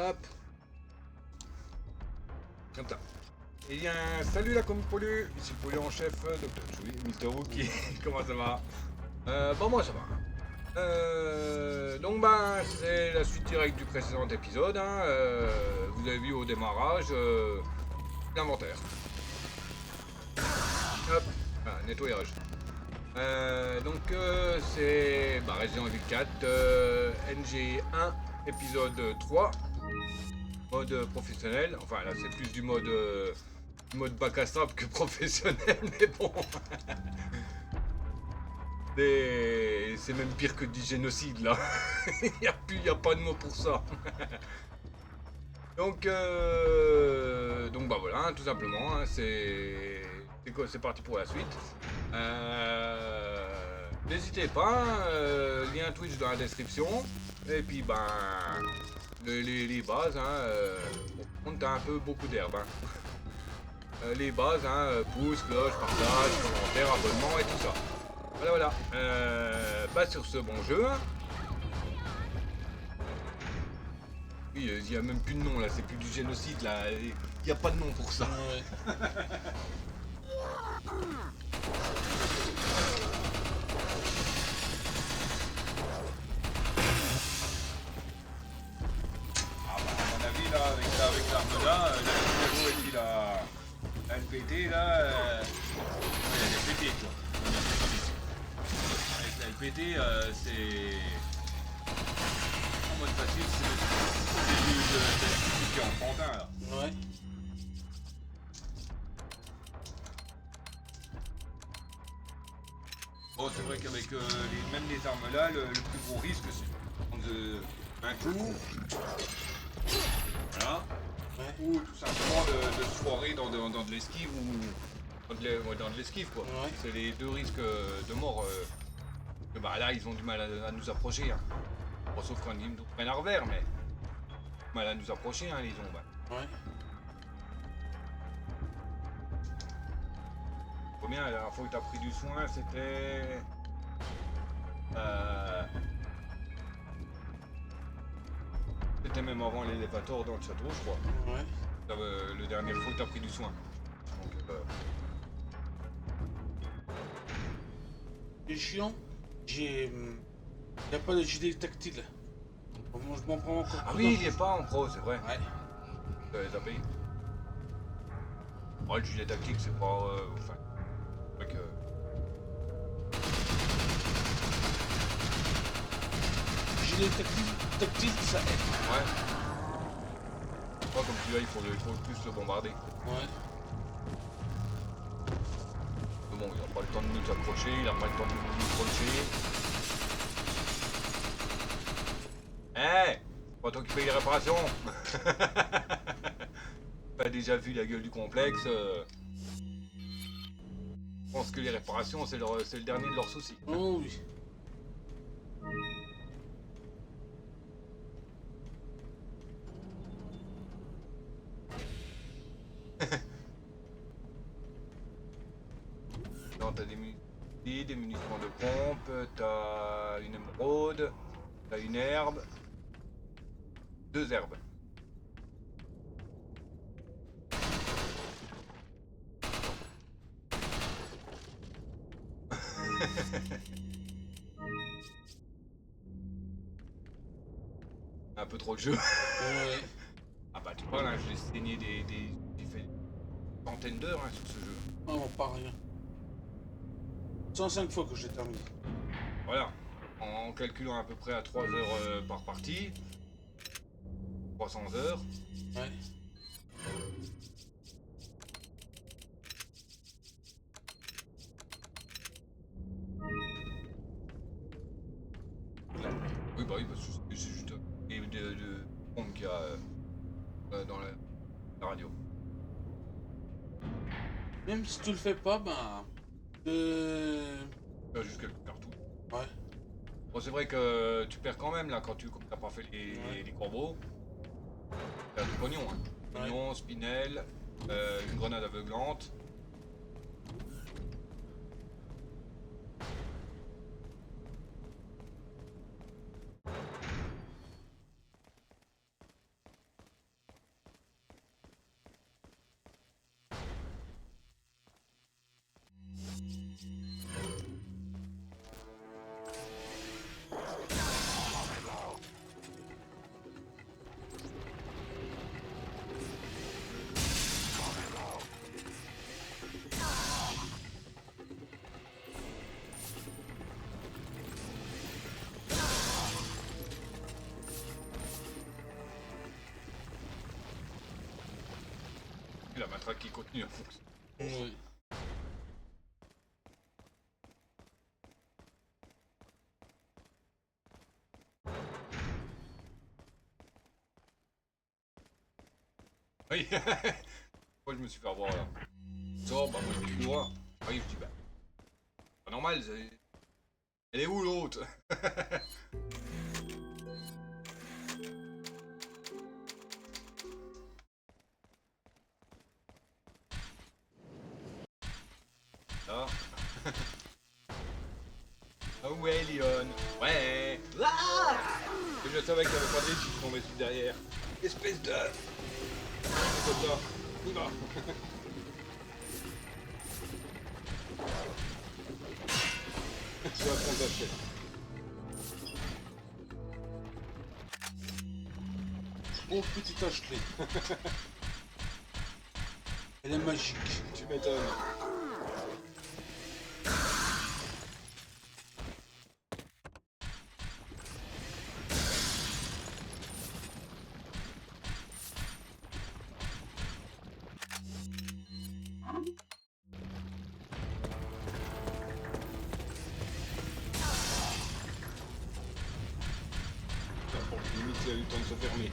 Hop. Comme ça. Eh bien, salut la poulu, ici Poulu en chef, Dr. Chewie, Mister Wookie, comment ça va? Bon, moi ça va. Donc ben, c'est la suite directe du précédent épisode, hein. Vous avez vu au démarrage, l'inventaire. Hop, voilà, nettoyage. C'est Resident Evil 4, NG1, épisode 3, mode professionnel. Enfin là c'est plus du mode bac à sable que professionnel, mais bon. C'est même pire que du génocide là. Il n'y a pas de mot pour ça. Donc bah voilà, hein, tout simplement, hein, c'est parti pour la suite. N'hésitez pas, lien Twitch dans la description. Et puis ben les bases, hein, on a un peu beaucoup d'herbe. Hein. Les bases, hein, pouce, cloche, partage, commentaire, abonnement et tout ça. Voilà. Bah sur ce bon jeu. Oui, il n'y a même plus de nom là, c'est plus du génocide là, il n'y a pas de nom pour ça. Ouais. À mon avis là, avec l'arme là, la numéro et puis la LPT là, la LPT quoi. Avec la LPT c'est... En mode facile, c'est du qui est enfantin là. Ouais. Bon, c'est vrai qu'avec même les armes là, le plus gros risque c'est de prendre un coup. Voilà. Ouais. Ou tout simplement de se foirer dans de l'esquive ou dans de l'esquive quoi. Ouais. C'est les deux risques de mort. Bah là ils ont du mal à nous approcher. Hein. Bon, sauf quand ils nous prennent à revers, mais mal à nous approcher, hein, ils ont. Bah. Ouais. Combien la dernière fois que t'as pris du soin, c'était. C'était même avant l'élévateur dans le château, je crois. Ouais. Le dernier fois que t'as pris du soin. Donc, C'est chiant. Il n'y a pas de gilet tactile. Moi, je m'en prends encore. Ah oui, il est pas en pro, c'est vrai. Ouais. Les API. Oh, le gilet tactique, c'est pas. Enfin. C'est vrai que. Gilet tactile, ça aide. Ouais. Moi, comme tu dis, il faut plus le bombarder. Ouais. Mais bon, il n'a pas le temps de nous approcher, il n'a pas le temps de nous approcher. Hey, pas toi qui paye les réparations. T'as déjà vu la gueule du complexe. Je pense que les réparations, c'est le dernier de leurs soucis. Oh oui. Non, t'as des munitions de pompe, t'as une émeraude, t'as une herbe. 2 herbes. Un peu trop de jeu. Ouais. Ah bah tu vois là, j'ai saigné j'ai fait une centaine d'heures hein, sur ce jeu. Ah non, pas rien. 105 fois que j'ai terminé. Voilà. En calculant à peu près à 3 heures par partie. 300 heures. Ouais. Oui bah oui, parce que c'est juste de pompe qu'il y a dans la radio. Même si tu le fais pas, ben... Il y a juste quelques cartouches. Ouais. Bon c'est vrai que tu perds quand même là quand t'as pas fait les corbeaux. T'as du pognon hein. Pognon, spinel, une grenade aveuglante. La matraque qui continue à fonctionner. Oui. Oui. Moi je me suis fait avoir là. Sors, bah moi je dis quoi. J'arrive, je dis bah. Pas normal, c'est. Elle est où l'autre? Là. Ah ouais, Leon. Ouais. Ah, je savais qu'il y avait pas de qui tombaient dessus derrière. Espèce de. C'est comme ça. Oula. Tu vas prendre la tête. Oh, petite Ashley. Elle est magique. Tu m'étonnes. Limite, il a eu le temps de se fermer.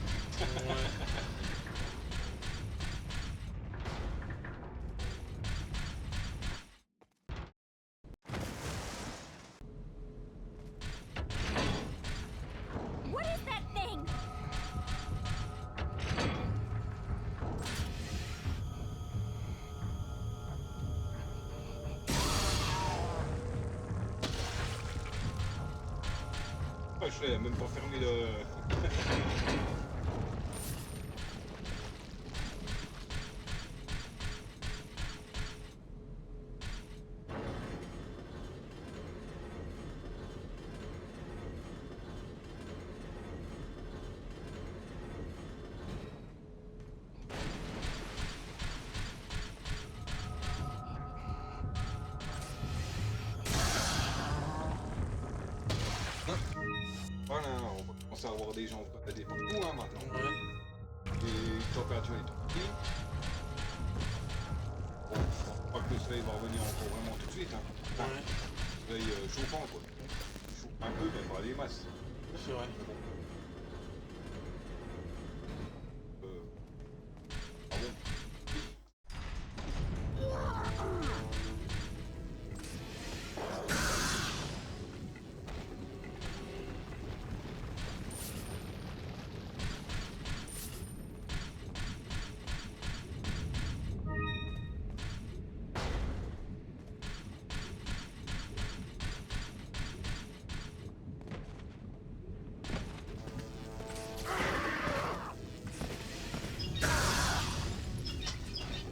What is that thing? Ah, je l'ai même pas fermé le. Voilà, on va commencer à avoir des gens des partout hein, maintenant. Ouais. Les températures est tout petit. Bon, je pense pas que le soleil va revenir encore vraiment tout de suite. Hein. Ouais. Soleil chauffant quoi. Chauffe un peu, mais pas les masses. C'est vrai. Ah bon.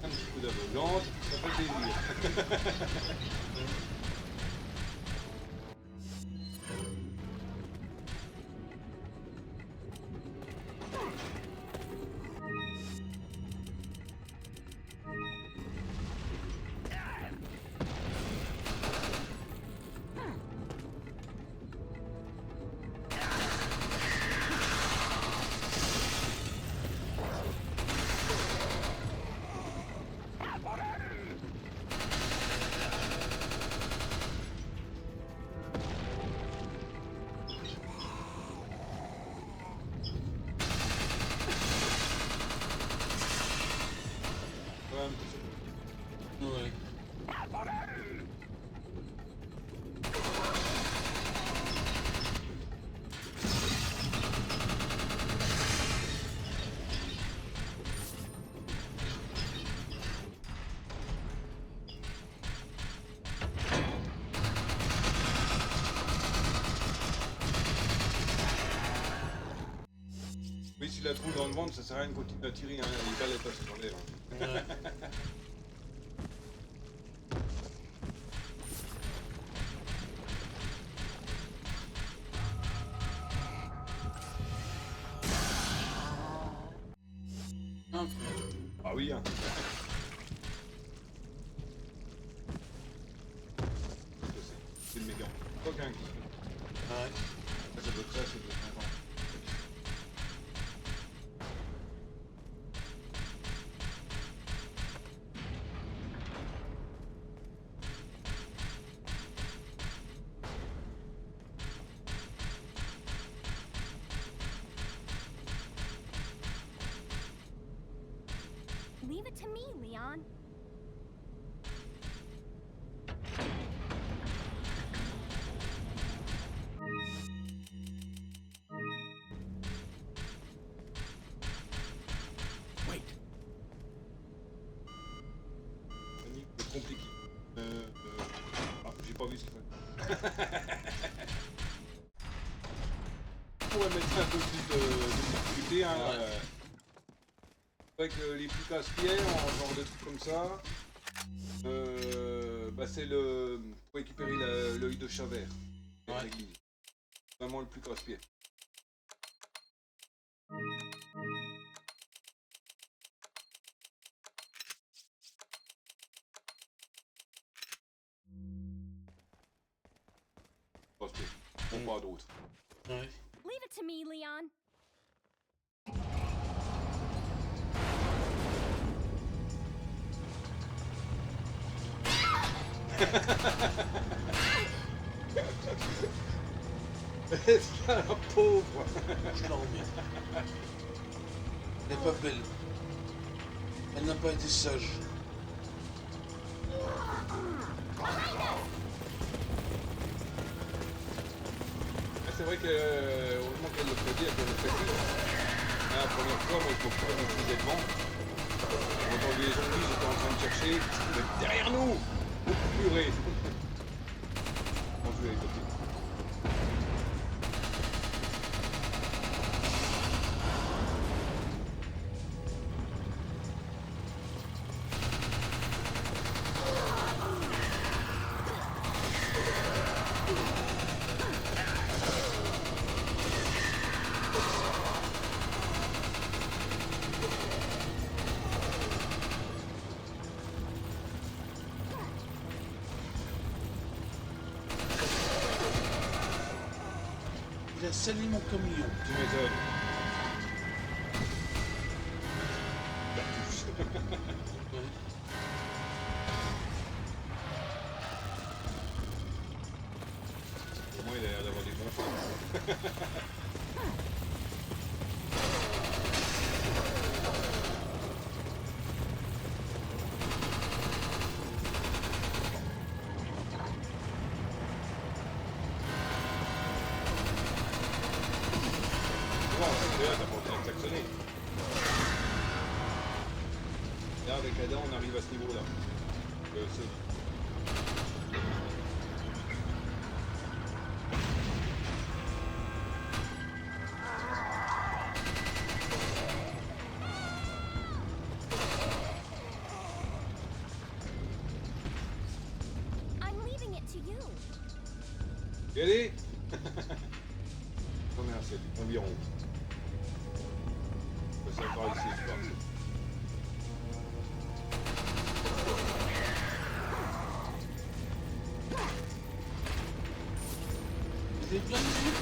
Un petit coup d'aveuglante, ça fait plaisir. Ouais, un petit peu. Ouais. Oui, s'il la trouve dans le ventre, ça sert à rien de continuer à tirer, hein. Les balles elles passent sur l'air. Hein. Ouais. Un peu. Ah oui, hein. C'est le méga. Pas qu'un qui. Ouais. Ça doit être ça, ça doit être un vent. Leave it to me, Leon. Wait. C'est compliqué. J'ai pas vu ce qu'il fait. On pourrait mettre un peu plus de difficulté. Hein, Ouais. Avec les plus casse-pieds, en genre de trucs comme ça. Bah c'est le pour récupérer l'œil de chat vert. Ouais. Vraiment le plus casse-pied. Casse-pied. Bon, pas d'autres. Ouais. Leave it to me, Leon. La pauvre. Je la remets. Elle n'est pas belle. Elle n'a pas été sage. C'est vrai que heureusement qu'elle le fait dire, qu'elle le fait dire. La première fois, moi je me suis maîtrisé devant. J'ai entendu les zombies, j'étais en train de chercher. Mais derrière nous. Purée. Bon, je vais les copier. Il a sali mon camion. Tu m'étonnes. Ouais. Au moins il a l'air d'avoir des bons fans. Bon, c'est là, t'as pas besoin de klaxonner. Là, avec Adam, on arrive à ce niveau-là. I'm leaving it to you. Y aller. Non merci, environ. Ça par ici, je pense. Il est bien dessus.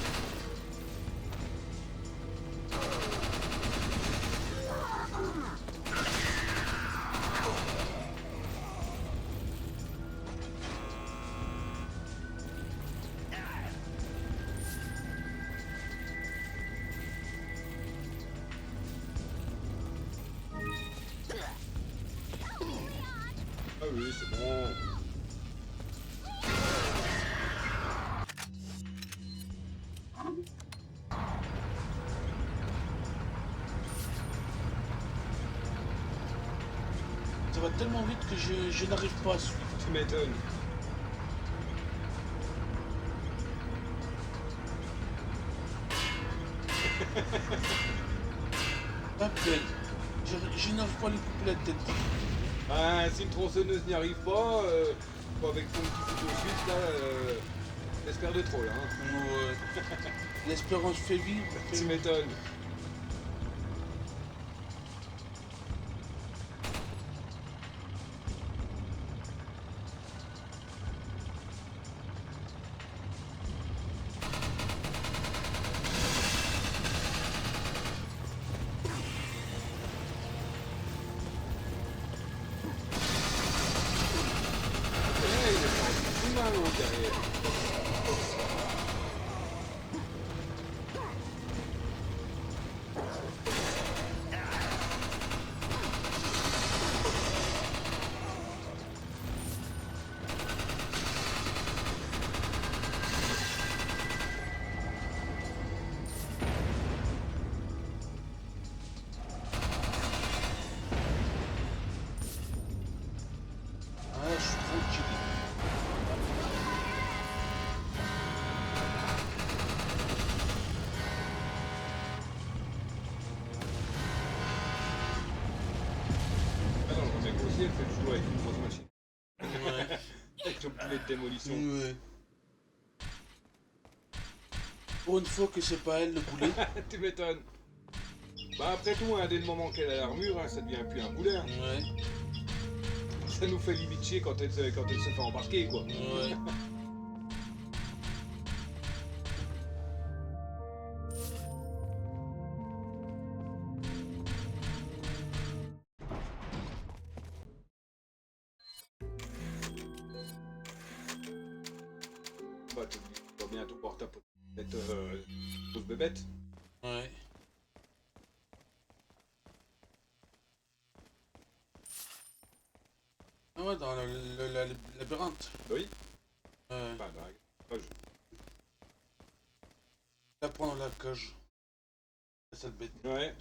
Ah oui, c'est bon. Ça va tellement vite que je n'arrive pas à suivre. Tu m'étonnes. Pas belle. Je n'arrive pas à lui couper la tête. Ah, si une tronçonneuse n'y arrive pas, avec ton petit couteau suisse, là, j'espère de trop, là. Hein. Ouais. L'espérance fait vivre. Tu m'étonnes. Il est pas si mal, l'autre, derrière. elle fait le jouer avec une grosse machine. Ouais. Avec le boulet de démolition. Ouais. Pour une fois que c'est pas elle le boulet. Tu m'étonnes. Bah après tout, dès le moment qu'elle a l'armure, ça devient plus un boulet. Ouais. Ça nous fait limite chier quand elle se fait embarquer, quoi. Ouais. Bah tu vas bientôt voir ta grosse bébête. Ouais. Ah ouais, dans le labyrinthe. Oui. Ouais. Enfin, là, Là, prendre la cage. La sale bête. ouais.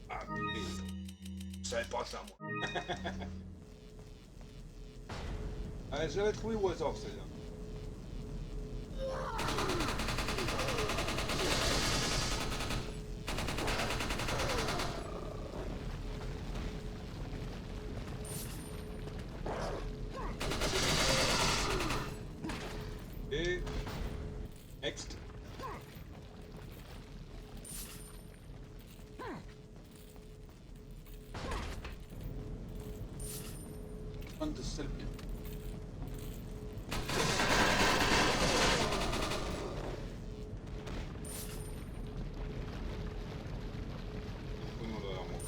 Ah putain. Je savais pas ça, moi. Ah, je l'avais trouvé au hasard, celle-là. Et... Next. Prendre de sale bête. Prenons de l'armoire.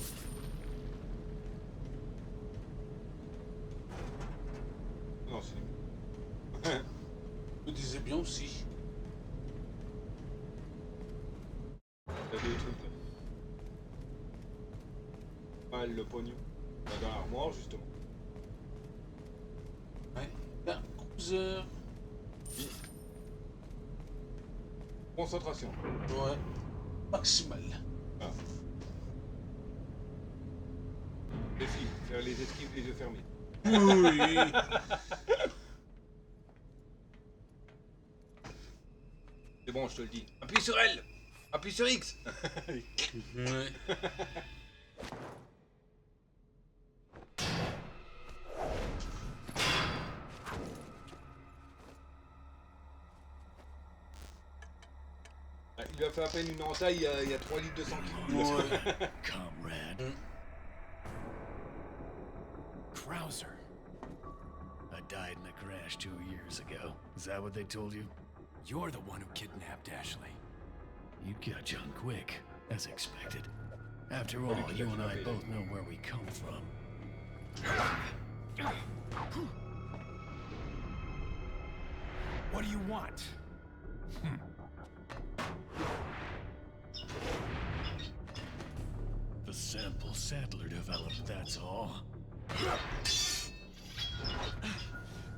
Non, c'est lui. Je me disais bien aussi. T'as des trucs là. Pas le pognon. Dans l'armoire, justement. Ouais. Là, cruiser. Oui. Concentration. Ouais. Maximal. Ah. Défi, faire les esquives les yeux fermés. Oui. C'est bon, je te le dis. Appuie sur L. Appuie sur X. Ouais. Il lui a fait à peine une entaille, il y a 3 litres de sang qui coulent. Ouais. Comrade. Krauser. I died in a crash 2 years ago. Is that what they told you? You're the one who kidnapped Ashley. You got John quick, as expected. After all, you and I both know where we come from. What do you want? The sample Sadler developed, that's all.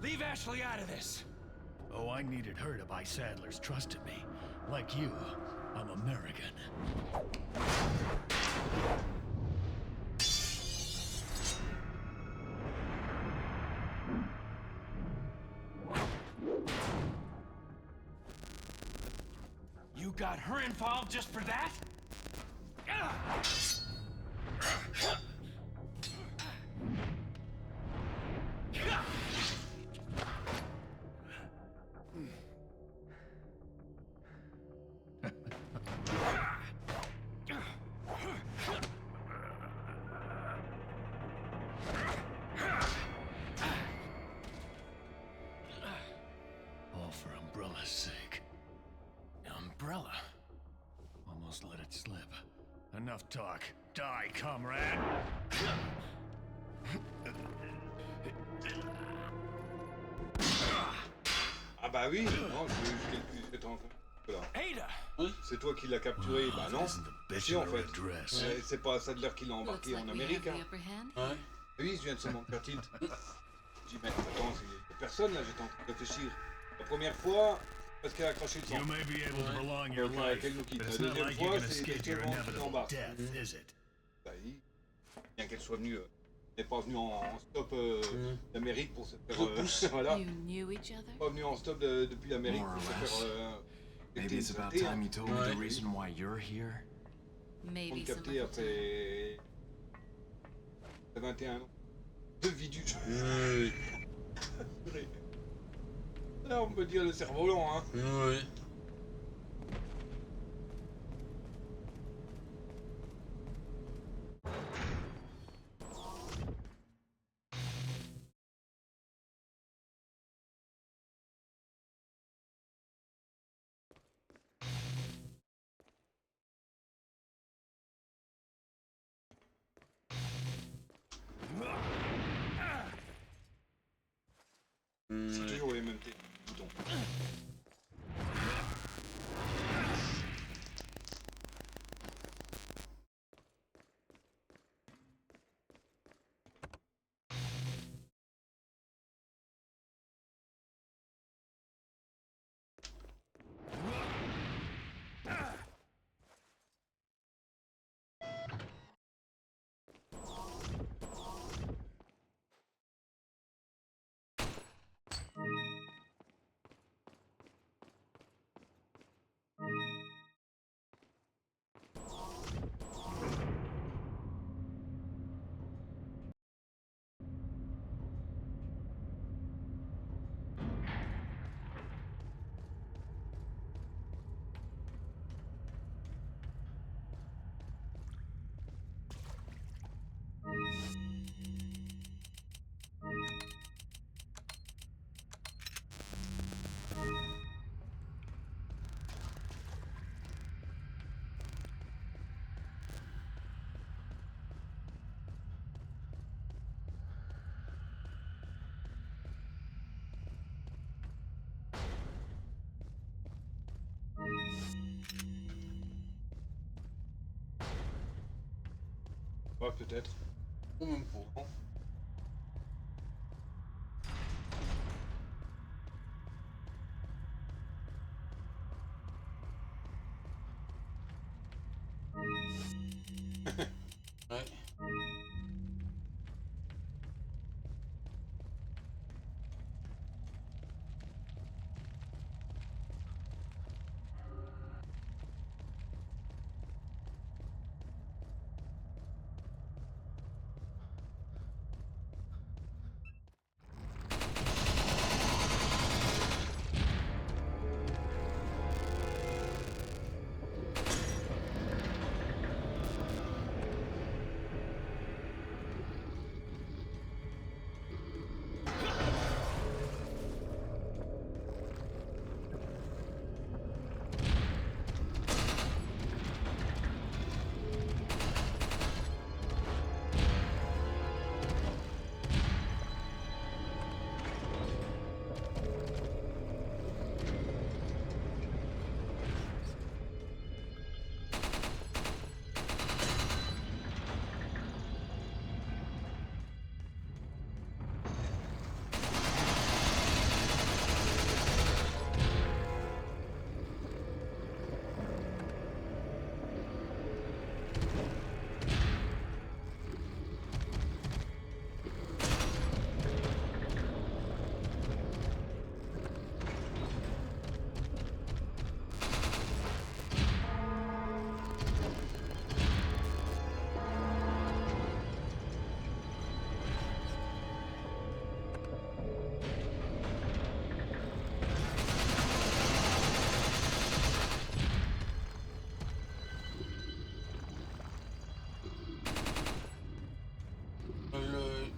Leave Ashley out of this. Oh, I needed her to buy Sadler's trust in me. Like you, I'm American. You got her involved just for that? All for Umbrella's sake. Umbrella. Almost let it slip. Enough talk. Die, comrade! Ah bah oui, non, j'étais en train. Voilà. Ada! C'est toi qui l'as capturé, bah non. Isn't the bitch Si, in en her fait. red dress? C'est pas Sadler qui l'a embarqué en Amérique. Hein. Ouais. Oui, je viens de se mentir tilt. Je dis, mais attends, c'est personne là, j'étais en train de réfléchir. La première fois, parce qu'elle a craché le sang. You may be able to prolong your Okay, life, qu'elle nous quitte. but it's La not deuxième like you fois, can c'est escape your justement qui inevitable l'embarque. death, is it? Bah oui. Bien qu'elle soit venue n'est pas venu en stop d'Amérique pour se faire. Coup de pouce. Voilà. You knew each other? Pas venu en stop depuis l'Amérique More or pour se less. faire. Maybe it's about capter, hein. time you told me the Ouais. reason why you're here. On Maybe me some capter other time. après 21 ans de vie du jeu. Oui. Là, on peut dire le cerf-volant, hein. Oui. C'est toujours les mêmes boutons. Ouais, peut-être. Ou même pas. Ouais.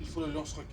Il faut le lance-roquette.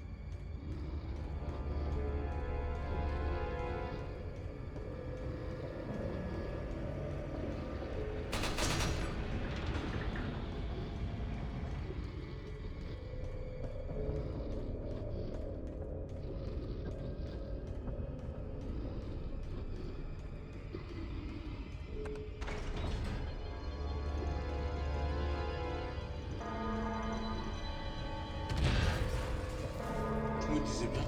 Je me disais bien.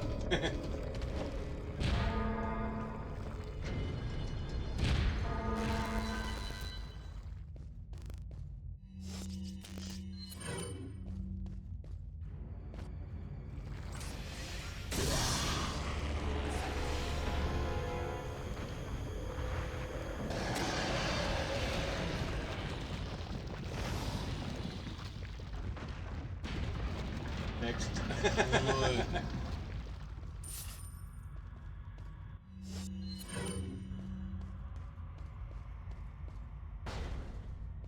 Next. Ouais.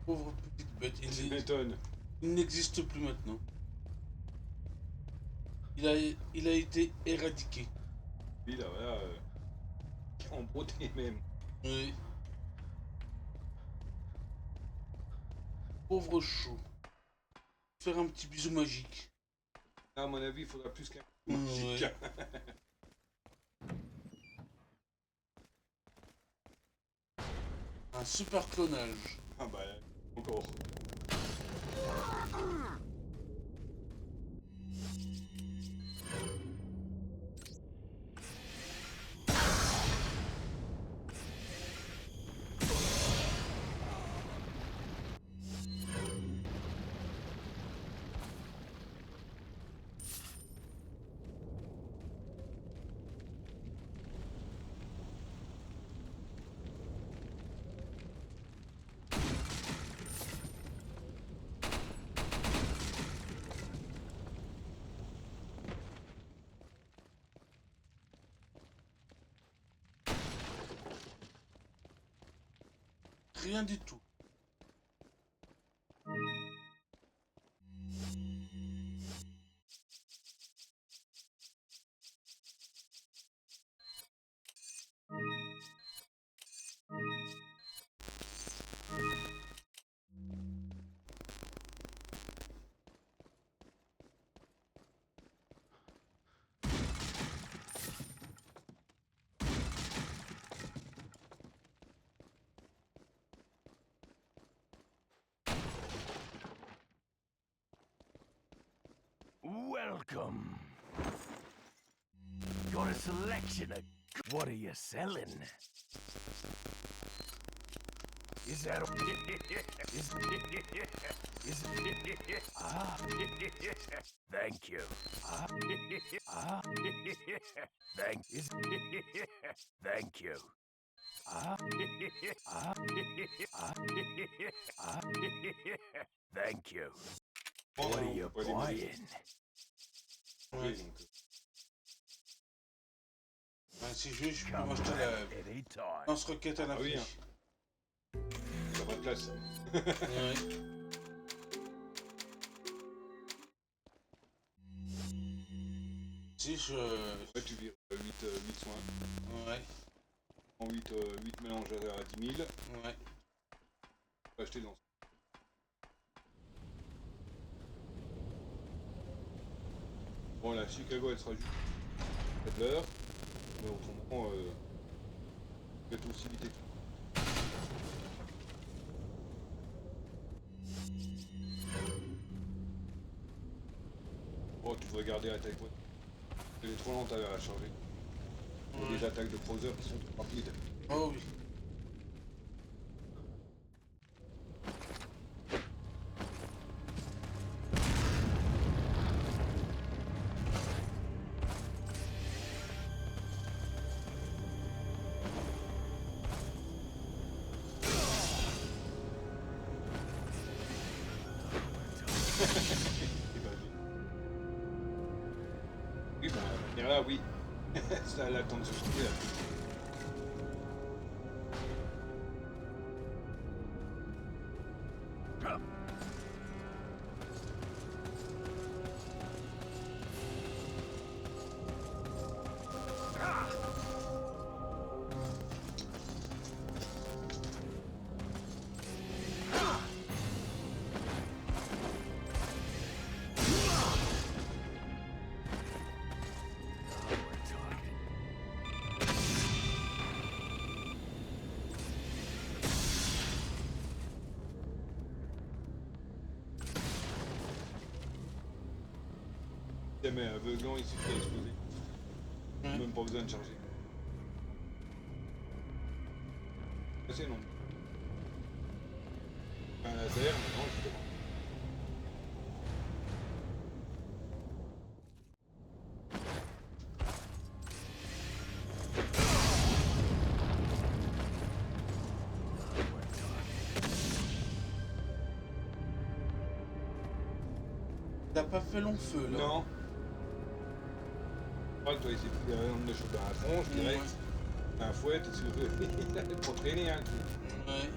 Pauvre petite bête, Tu m'étonnes. il n'existe plus maintenant. Il a été éradiqué. Lui, là, voilà. En beauté même. Oui. Pauvre chou. Faire un petit bisou magique. Là, à mon avis, il faudra plus qu'un Ouais. magique. Un super clonage. Ah bah, encore. Rien du tout. Welcome. Got a selection of... What are you selling? Is that... Ah. Thank you. Ah. Thank you. Ah. Thank you. What are you buying? Ouais. Donc, Ben, si je peux Come m'acheter back la anytime. lance-roquette à la Ah oui, flèche. il n'y a pas de place. Ouais. Si je... Après, tu vires 8 soins. Ouais. En 8 mélangeurs à 10 000. Ouais. Tu peux acheter dans. Bon, la Chicago, elle sera juste près de l'heure. Mais autrement, faites aussi vite et tout. Oh, tu devrais garder la taille pointe. Elle est trop lente à charger. Il y a Ouais. des attaques de Crowser qui sont trop rapides. Oh oui. Oui, bon, la manière là, oui. Ça a le temps de se trouver là. Mais aveuglant, il suffit d'exploser. Ouais. Même pas besoin de charger. C'est long. Un laser, mais non, justement. t'as pas fait long feu là. Non. Toi, il s'est pris un homme de chaud dans la tronche, direct. Un fouet, tu veux. Il a trop traîné, hein. Ouais.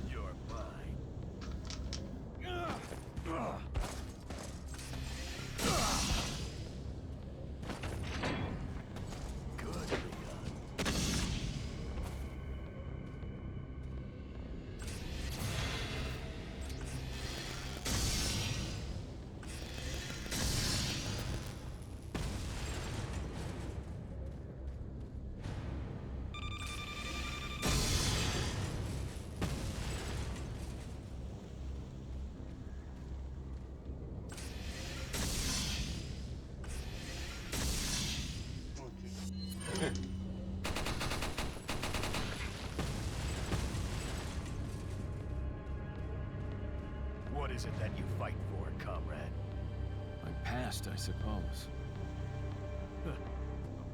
You're mine. Good, Leon. What is it that you fight for, comrade? My past, I suppose.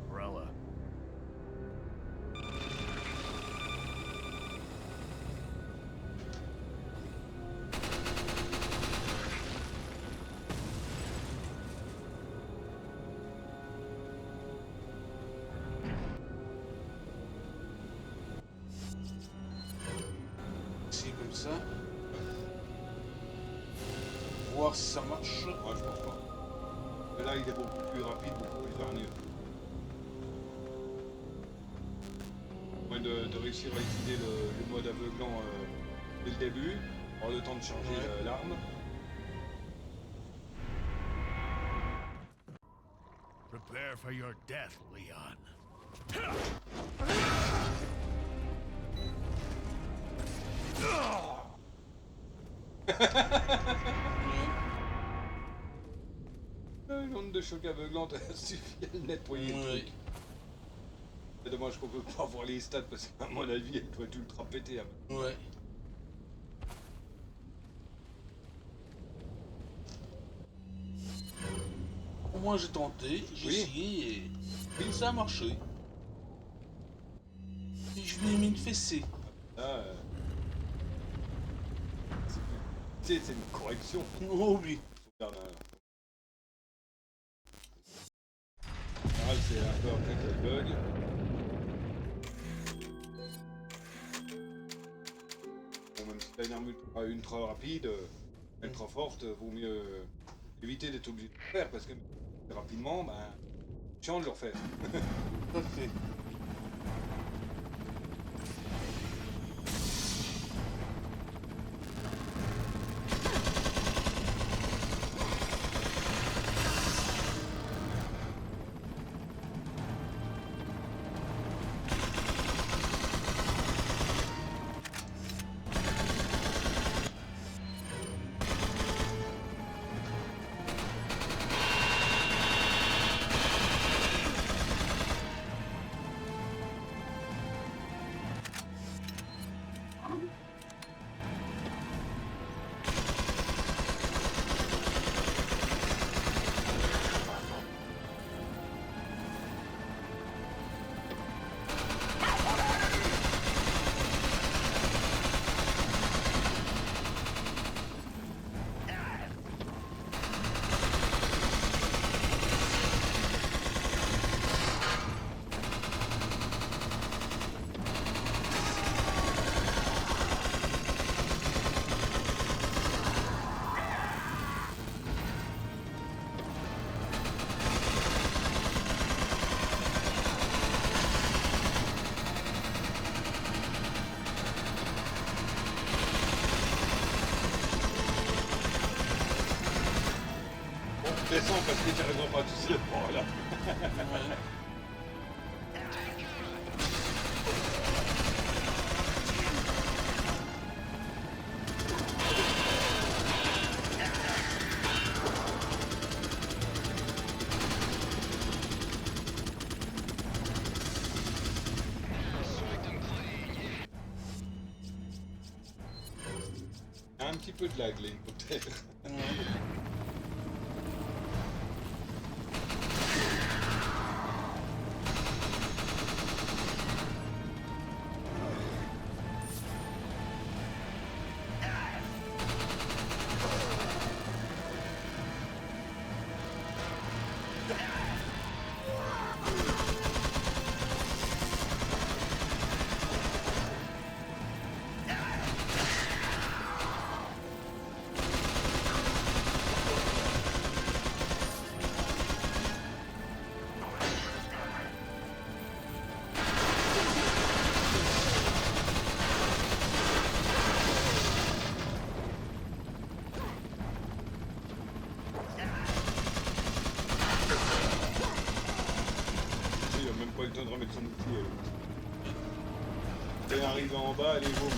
Umbrella. C'est comme ça. Voir si ça marche. Ouais, je pense pas. Mais là, il est beaucoup plus rapide, beaucoup plus hargneux. Moins de réussir à utiliser le mode aveuglant dès le début, avoir le temps de changer l'arme. Prepare for your death, Leon. Une onde de choc aveuglante suffit à le nettoyer le truc. C'est dommage qu'on peut pas voir les stats parce qu'à mon avis, elle doit être ultra pétée. Ouais. Moi j'ai tenté, j'ai essayé et ça a marché. Et je lui ai mis une fessée. Là, c'est une correction. Oh oui. Regarde, en général, c'est un peu après que le bug. Bon, même si t'as une arme ultra rapide, ultra forte, vaut mieux éviter d'être obligé de le faire parce que rapidement, ben, chiant de le refaire. Tout à fait. Descends parce que tu arriveras pas tout seul. Voilà. Ouais. un petit peu de lag, l'hélicoptère. Ouais. Il a même pas eu le temps de remettre son outil. Elle est arrivée en bas, elle est beau.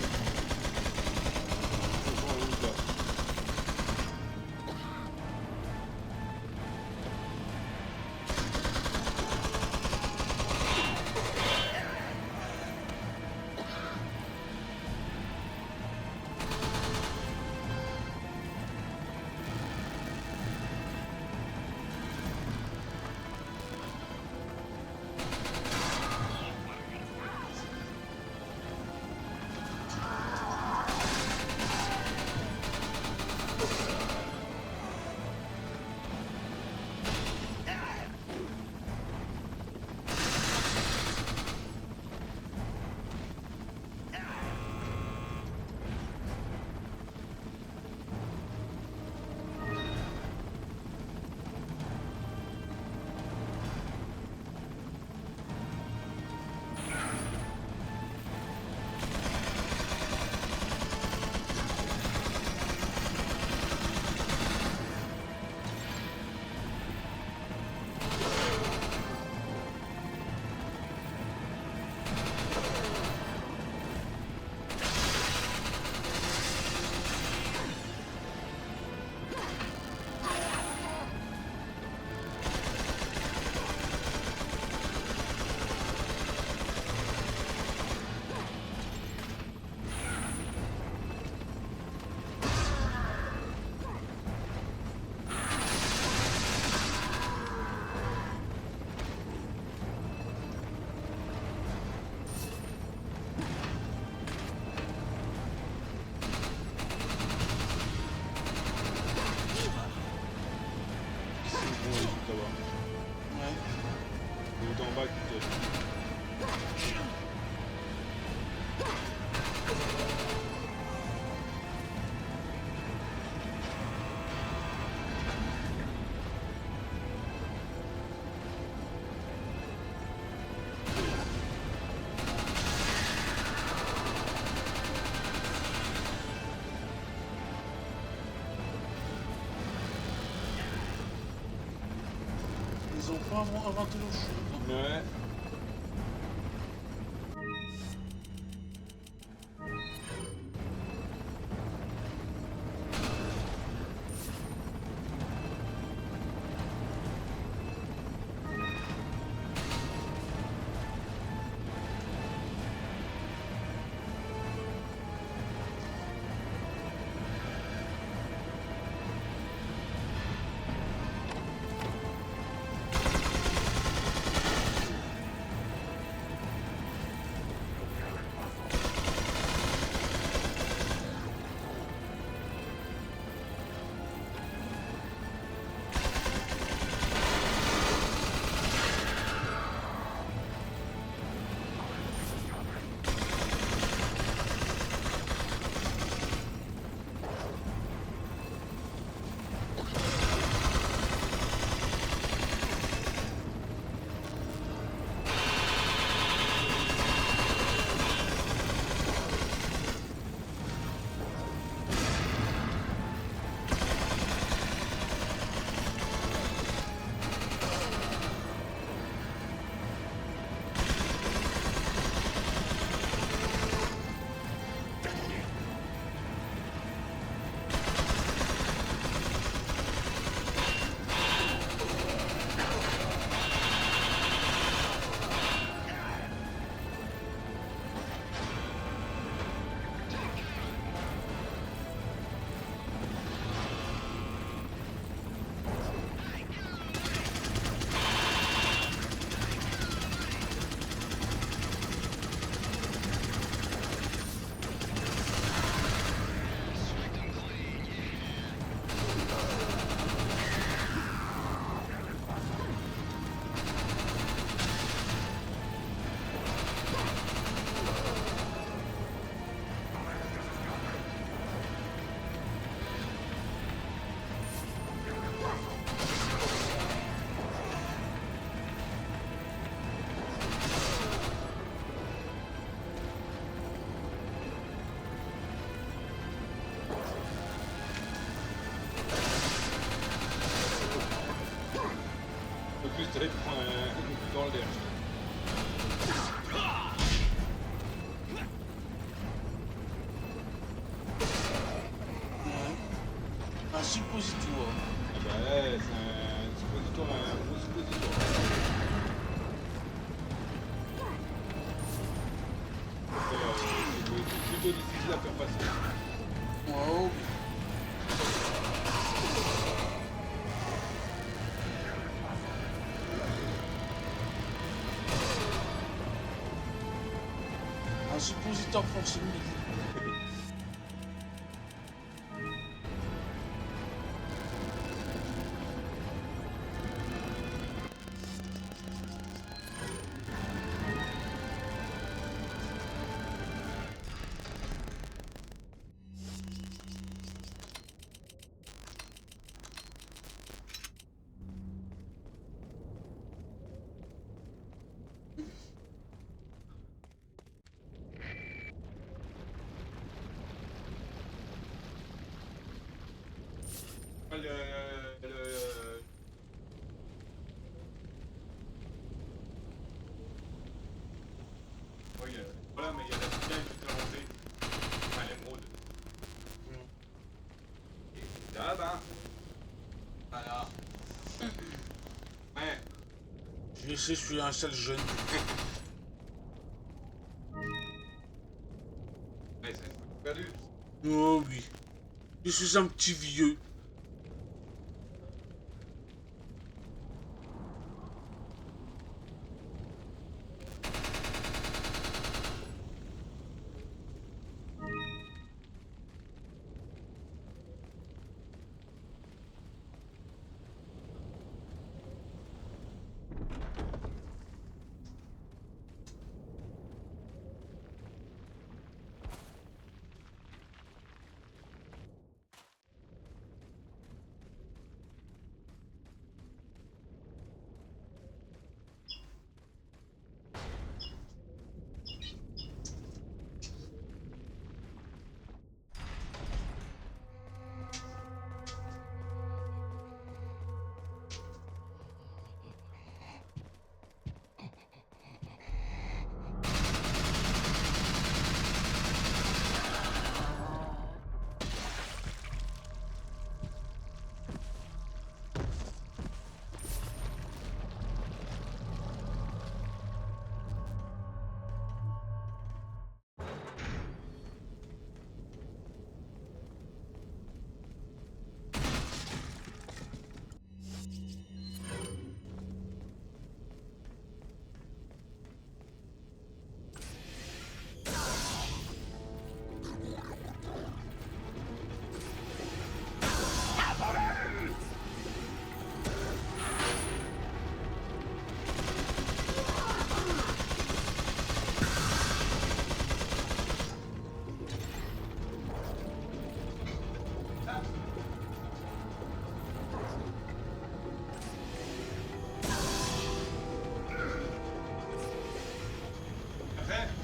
Ils ont pas inventé l'eau chaude. Ouais. il prend un coup dans le derrière. Un suppositoire. Ah bah ouais, c'est un suppositoire, un gros suppositoire. C'est plutôt difficile à faire passer. Oh. Un suppositoire force midi. Oui, voilà, mais il y a la finale qui est lancée. Enfin, l'émeraude. Et là, ben. Voilà. Ouais. Je sais, je suis un seul jeune. Ouais, c'est perdu. Oh oui. Je suis un petit vieux.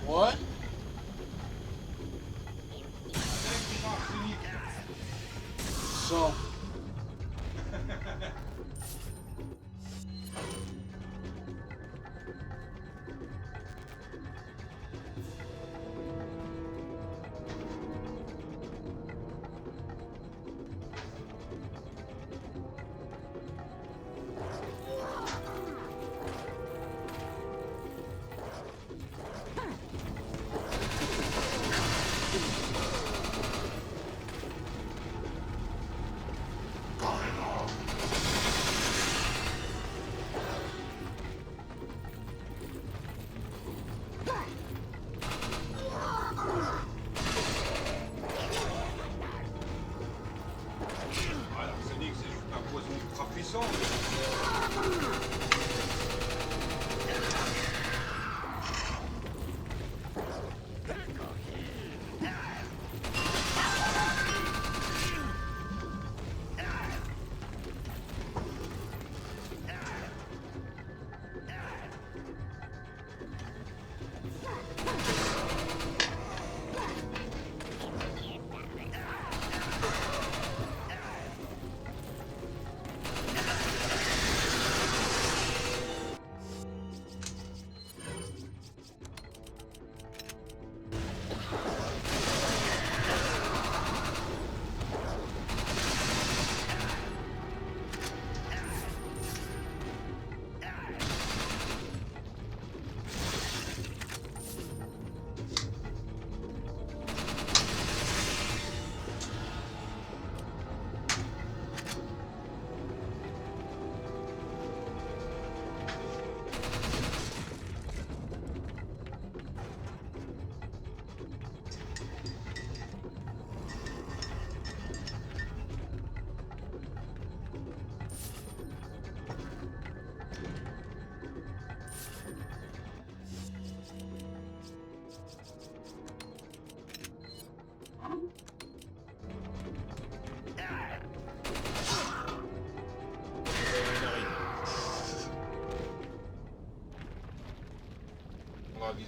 Ouais. Ça.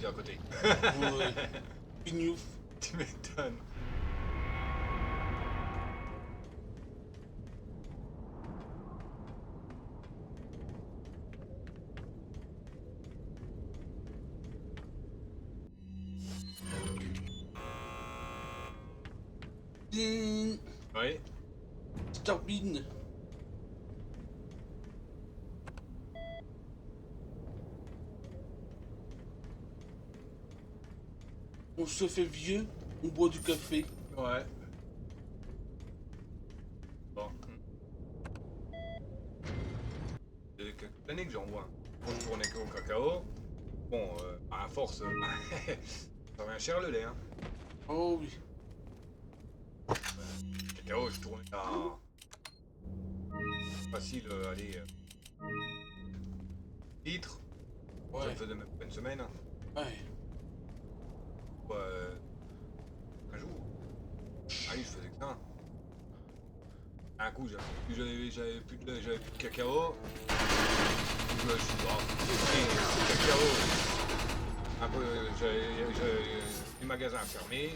disent à côté. Ouais. Pignouf. Tu m'étonnes. Ding. Oui. Starbine. On se fait vieux, on boit du café. Ouais. Bon. C'est quelques années que j'en bois. Quand je tournais au cacao, bon, à force, ça revient cher le lait. Hein. Oh oui. Cacao, je tournais à... Facile, allez... litres. Ça Ouais. me faisait même pas une semaine. Hein. Ouais. Ouais, un jour. Ah oui, je faisais que ça. Un coup, j'avais plus de lait, j'avais plus de cacao. Je suis j'ai pris cacao. Un peu, j'avais les magasins fermés.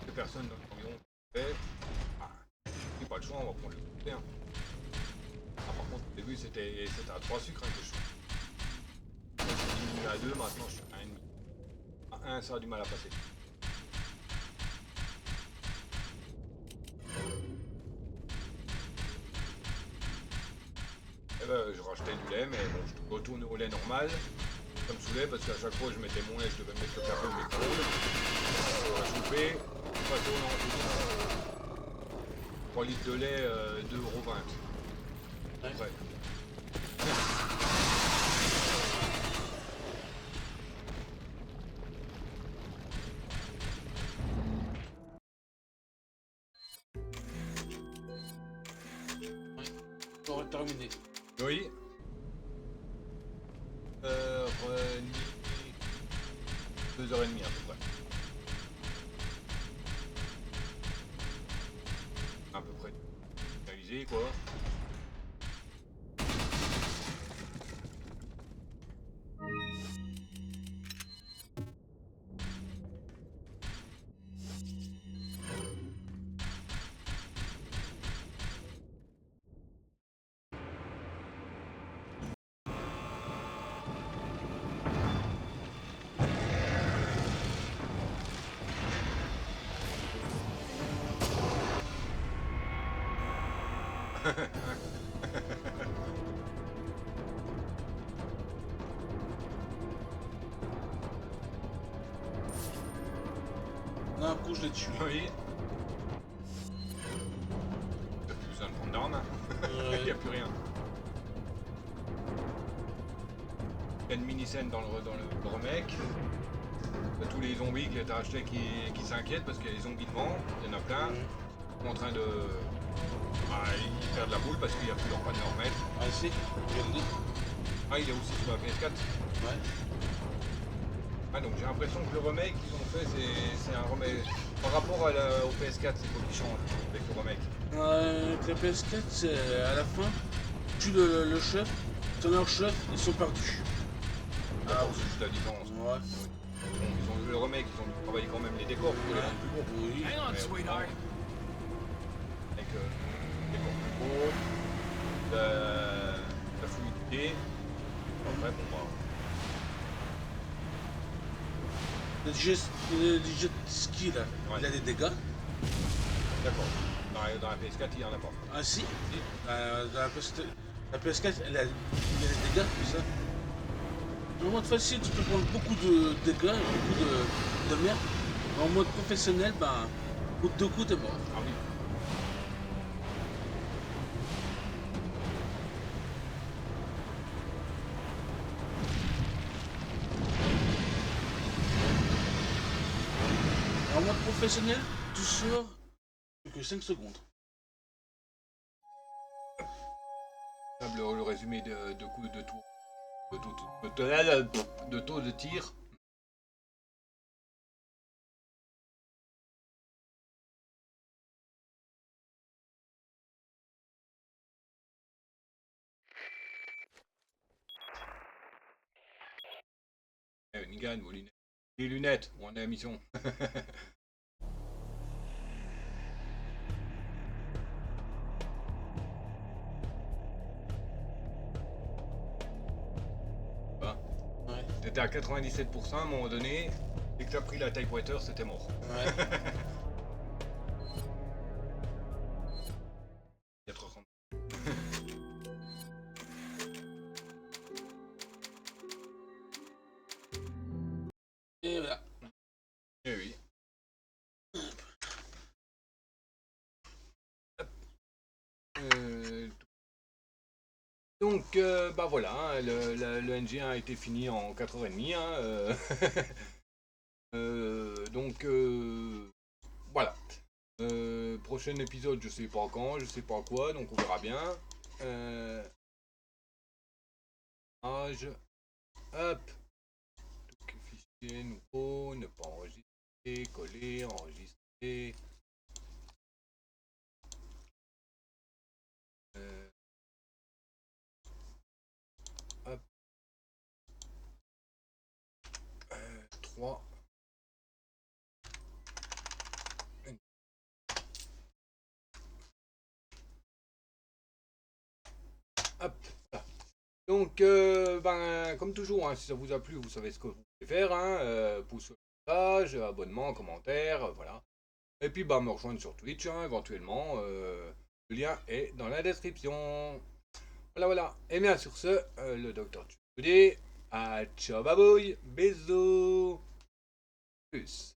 Des personnes dans l'environ qui faisaient. Ah, j'ai pas le choix, on va prendre le côté. Hein. Ah, par contre, au début, c'était à 3 sucres hein, que je fais. Je suis diminué à 2, maintenant je suis à 1,5. À 1, ça a du mal à passer. Et ben, je rachetais du lait, mais bon, je retourne au lait normal. Ça me saoulait parce qu'à chaque fois je mettais mon lait, je devais mettre le café au micro-ondes. Je chauffer, pas tourner en tout. 3 litres de lait, 2,20 €. Ouais. Ouais. On va terminer. Oui. Reni... 2h30 à peu près. À peu près. Réalisé quoi. D'un coup, je l'ai tué. Oui. T'as plus besoin de prendre d'armes. Il n'y a plus rien. Il y a une mini-scène dans le remake. T'as tous les zombies que t'as achetés qui s'inquiètent parce qu'il y a des zombies devant. Il y en a plein. Ils sont en train de... Ah, ils perdent la boule parce qu'il n'y a plus leur panneau à remettre. Ah si, je le dis. Ah, il est aussi sur la PS4. Ouais. Ah, donc j'ai l'impression que le remake qu'ils ont fait, c'est un remake... Par rapport au PS4, c'est quoi qui change avec le remake? Avec la PS4, c'est à la fin, tu le chef, ton chef, ils sont perdus. Ah, c'est juste la différence. Ouais. Bon, le remake, ils ont travaillé quand même les décors pour les rendre plus beaux. Oui. Hang on, Mais sweetheart. Avec les décors plus beaux, la fluidité. Après, bon, bah, Le jet ski là, Ouais. il a des dégâts. d'accord. Dans la PS4, il n'y en a pas. Ah si, dans la PS4, il y a des dégâts comme ça. En mode facile, tu peux prendre beaucoup de dégâts, beaucoup de merde. En mode professionnel, ben, coup de 2 coups, t'es mort. Ah oui. En mode professionnel, tu sors plus que 5 secondes. Le résumé de coups de tour. De taux de tir. Nigan, Molinet. Les lunettes, on est à mission. Ouais. T'étais à 97%, à un moment donné, dès que t'as pris la typewriter, c'était mort. Ouais. 400. Et voilà. Eh oui. Euh, Donc, bah voilà, hein, le NG1 a été fini en 4h30. Hein, donc, voilà. Prochain épisode, je sais pas quand, je sais pas quoi, donc on verra bien. Âge. Hop. Donc, fichier nouveau, ne pas enregistrer, coller, enregistrer. Hop. 3. Hop. Voilà. Donc, ben, comme toujours, hein, si ça vous a plu, vous savez ce que vous pouvez faire. Hein, pouce au page, abonnement, commentaire, voilà. Et puis, bah, me rejoindre sur Twitch, hein, éventuellement. Le lien est dans la description. Voilà, voilà. Et bien, sur ce, le docteur Tchoukoudi. Ciao, babouille. Bisous. Plus.